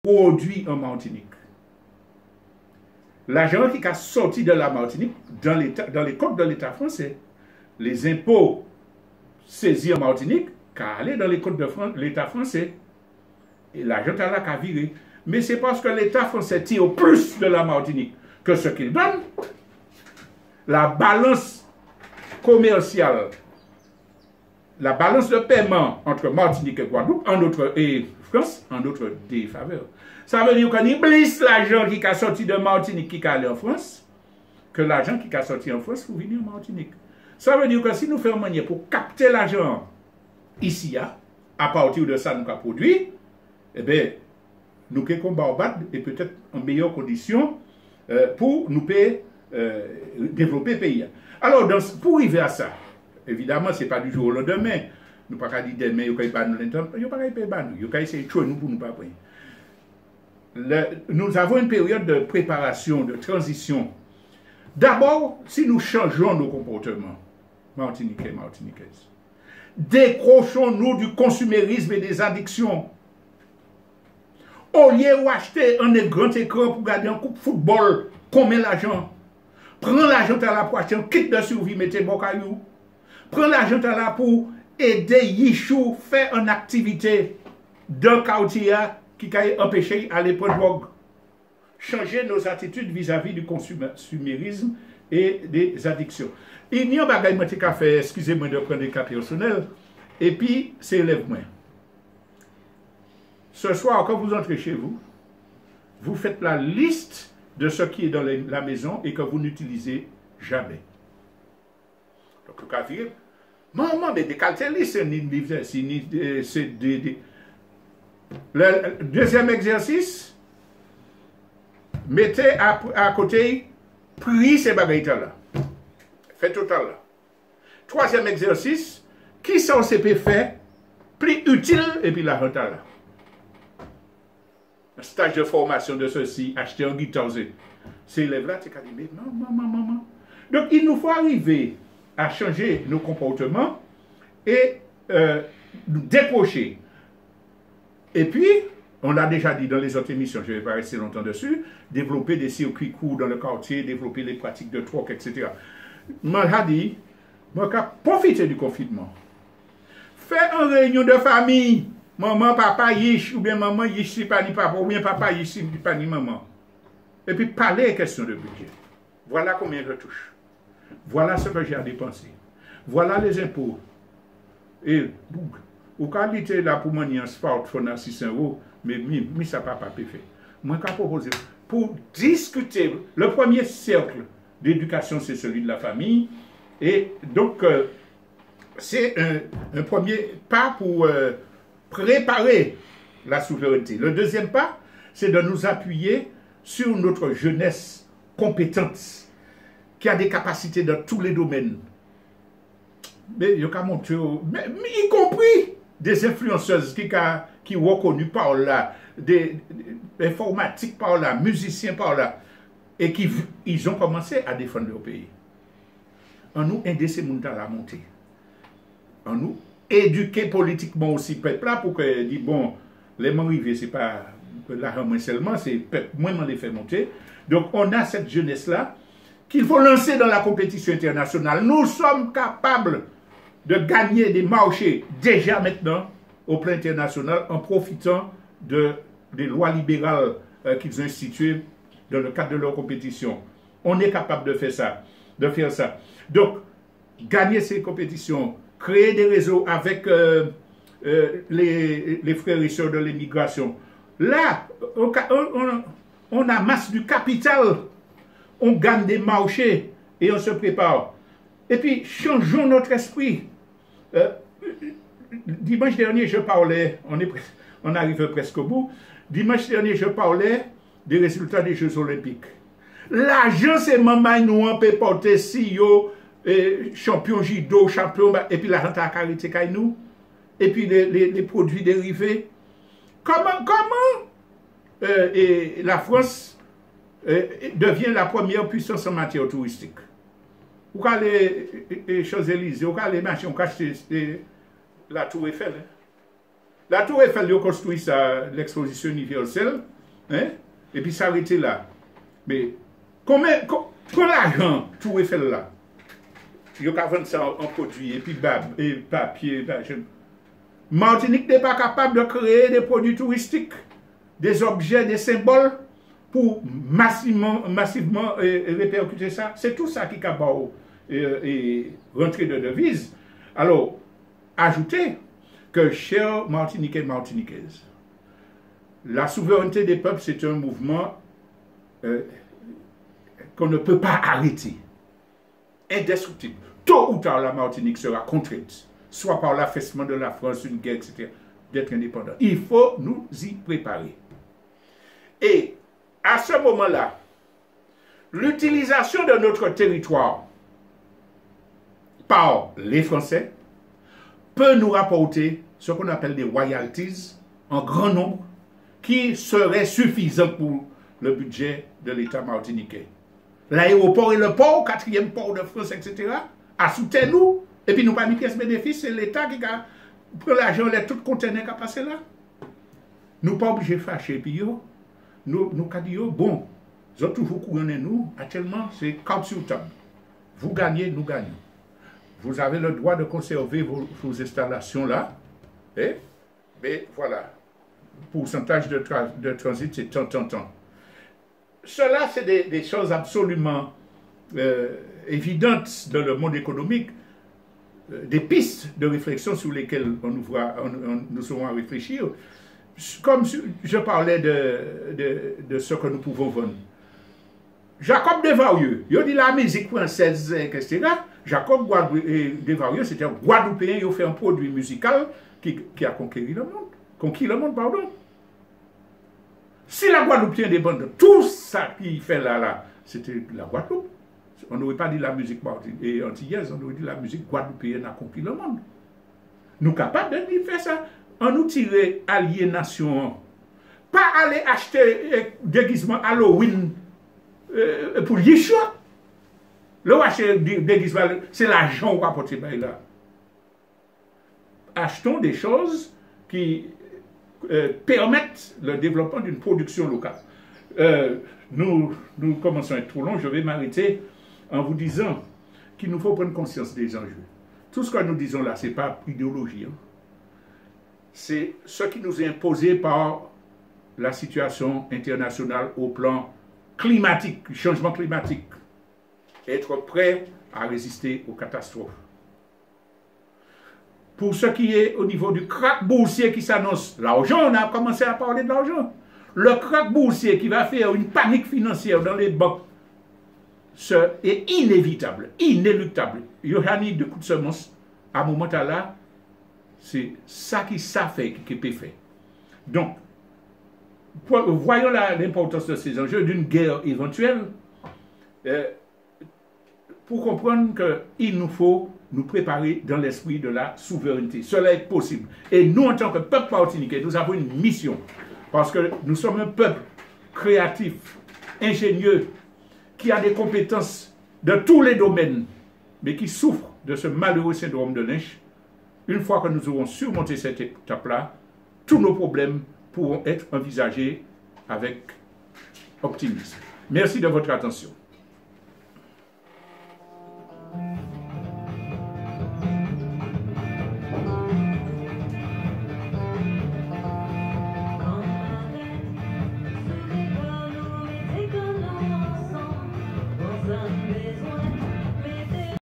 produit en Martinique. L'argent qui a sorti de la Martinique dans les comptes de l'État français, les impôts saisis en Martinique, qu'à aller dans les comptes de l'État français. Et l'argent est là qu'à virer. Mais c'est parce que l'État français tire plus de la Martinique que ce qu'il donne. La balance commerciale, la balance de paiement entre Martinique et Guadeloupe et France, en notre défaveur. Ça veut dire qu'on oublie l'argent qui a sorti de Martinique qui est allé en France, que l'argent qui est sorti en France pour venir en Martinique. Ça veut dire que si nous faisons manière pour capter l'argent ici, à partir de ça, nous avons produit, eh bien, nous sommes combattre et peut-être en meilleures conditions pour nous développer le pays. Alors, pour arriver à ça, évidemment, ce n'est pas du jour au lendemain. Nous ne pouvons pas dire demain, il n'y a pas de temps, il n'y a pas de temps, il y a essayer de tuer nous pour nous pas prendre. Nous avons une période de préparation, de transition. D'abord, si nous changeons nos comportements, Martiniquais et Martiniquaises, décrochons-nous du consumérisme et des addictions. Au lieu d'acheter un grand écran pour regarder un coup de football, combien l'argent? Prends l'argent à la pour acheter un kit de survie, mettez bon caillou. Prends l'argent à la pour aider Yichou faire une activité d'un quartier qui a empêché d'aller prendre drogue. Changer nos attitudes vis-à-vis du consumérisme et des addictions. Il y a un bagage qui a fait, excusez-moi de prendre des cas personnels, et puis c'est élève-moi. Ce soir, quand vous entrez chez vous, vous faites la liste de ce qui est dans la maison et que vous n'utilisez jamais. Donc, le cas dire, maman, mais décalez liste, c'est le deuxième exercice, mettez à côté, priez ces bagailles-là. Faites total là. Troisième exercice, qui sont ces faits plus utiles et puis la renta là. Un stage de formation de ceci, acheter un guitare, ces élèves-là, tu as dit, maman. Donc, il nous faut arriver à changer nos comportements et nous décrocher. Et puis, on l'a déjà dit dans les autres émissions, je ne vais pas rester longtemps dessus, développer des circuits courts dans le quartier, développer les pratiques de troc, etc. Moi, j'ai dit, moi, j'ai profité du confinement. Faire une réunion de famille. Maman, papa, yish, ou bien maman, yish, si pas ni papa, ou bien papa, yish, si pas ni maman. Et puis, parler des questions de budget. Voilà combien je touche. Voilà ce que j'ai à dépenser. Voilà les impôts. Et, ou quand il était là pour manier un smartphone à 600 €, mais ça n'a pas fait. Moi, je propose pour discuter, le premier cercle d'éducation, c'est celui de la famille. Et donc, c'est un premier pas pour préparer la souveraineté. Le deuxième pas, c'est de nous appuyer sur notre jeunesse compétente, qui a des capacités dans tous les domaines. Mais il y a montré, y compris des influenceuses qui ont reconnu par là, des informatiques par là, musiciens par là, et ils ont commencé à défendre leur pays. En nous aider ces gens à la montée. En nous éduquer politiquement aussi peuple là pour que dit bon, les gens arrivés, c'est pas l'argent seulement, c'est peuple moins les fait monter. Donc on a cette jeunesse là qu'il faut lancer dans la compétition internationale. Nous sommes capables de gagner des marchés déjà maintenant au plan international en profitant des lois libérales qu'ils ont instituées dans le cadre de leur compétition. On est capable de faire ça. Donc, gagner ces compétitions, créer des réseaux avec les frères et sœurs de l'immigration. Là, on amasse du capital, on gagne des marchés et on se prépare. Et puis, changeons notre esprit. Dimanche dernier, je parlais, on arrive presque au bout. Dimanche dernier, je parlais des résultats des Jeux Olympiques. L'argent, c'est maman, nous, on peut porter CEO, champion judo, champion, et puis l'argent à carité, nous, et puis les produits dérivés. Comment la France devient la première puissance en matière touristique? Ou quand les Champs-Élysées, ou quand les machins, on cache la Tour Eiffel. La Tour Eiffel, ils ont construit ça, l'exposition universelle, Hein? Et puis s'arrêter là. Mais combien l'argent tout est fait là? Il y a vendre ça en produit, et puis et papier. Martinique n'est pas capable de créer des produits touristiques, des objets, des symboles pour massivement répercuter ça. C'est tout ça qui est capable de rentrer de devises. Alors, ajoutez que, chers Martiniquais et Martiniquaises, la souveraineté des peuples, c'est un mouvement qu'on ne peut pas arrêter. Indestructible. Tôt ou tard, la Martinique sera contrainte, soit par l'affaissement de la France, une guerre, etc., d'être indépendant. Il faut nous y préparer. Et à ce moment-là, l'utilisation de notre territoire par les Français peut nous rapporter ce qu'on appelle des royalties en grand nombre qui seraient suffisants pour le budget de l'État martiniquais. L'aéroport et le port, quatrième port de France, etc., assoutez nous, et puis nous pas mis pièce bénéfice, c'est l'État qui a pris l'argent, les tout conteneurs qui a passé là. Nous pas obligés de fâcher, puis nous avons dit, bon, vous avez toujours couronné nous, actuellement, c'est carte sur table. Vous gagnez, nous gagnons. Vous avez le droit de conserver vos installations là, mais voilà, pourcentage de transit, c'est tant. Cela, c'est des choses absolument évidentes dans le monde économique, des pistes de réflexion sur lesquelles nous serons à réfléchir. Comme je parlais de ce que nous pouvons vendre. Jacob Desvarieux, il dit la musique française, etc. Jacob Desvarieux, c'était un Guadeloupéen, il a fait un produit musical qui a conquis le monde. Si la Guadeloupe tient des bandes, tout ça qu'il fait là, c'était la Guadeloupe. On n'aurait pas dit la musique antillaise, on aurait dit la musique guadeloupéenne a conquis le monde. Nous sommes capables de faire ça. On nous tirer aliénation. Pas aller acheter déguisement Halloween pour Yeshua. Le acheter déguisement, c'est l'argent qu'on va apporter là. Achetons des choses qui permettent le développement d'une production locale. Nous commençons à être trop longs. Je vais m'arrêter en vous disant qu'il nous faut prendre conscience des enjeux. Tout ce que nous disons là, ce n'est pas idéologie. Hein. C'est ce qui nous est imposé par la situation internationale au plan climatique, changement climatique. Être prêt à résister aux catastrophes. Pour ce qui est au niveau du krach boursier qui s'annonce, l'argent, on a commencé à parler de l'argent. Le krach boursier qui va faire une panique financière dans les banques est inévitable, inéluctable. Il y a de coups de semonce. À un moment là, c'est ça qui fait, qui peut faire. Donc, voyons l'importance de ces enjeux d'une guerre éventuelle pour comprendre qu'il nous faut nous préparer dans l'esprit de la souveraineté. Cela est possible. Et nous, en tant que peuple martiniquais, nous avons une mission. Parce que nous sommes un peuple créatif, ingénieux, qui a des compétences de tous les domaines, mais qui souffre de ce malheureux syndrome de Lynch. Une fois que nous aurons surmonté cette étape-là, tous nos problèmes pourront être envisagés avec optimisme. Merci de votre attention.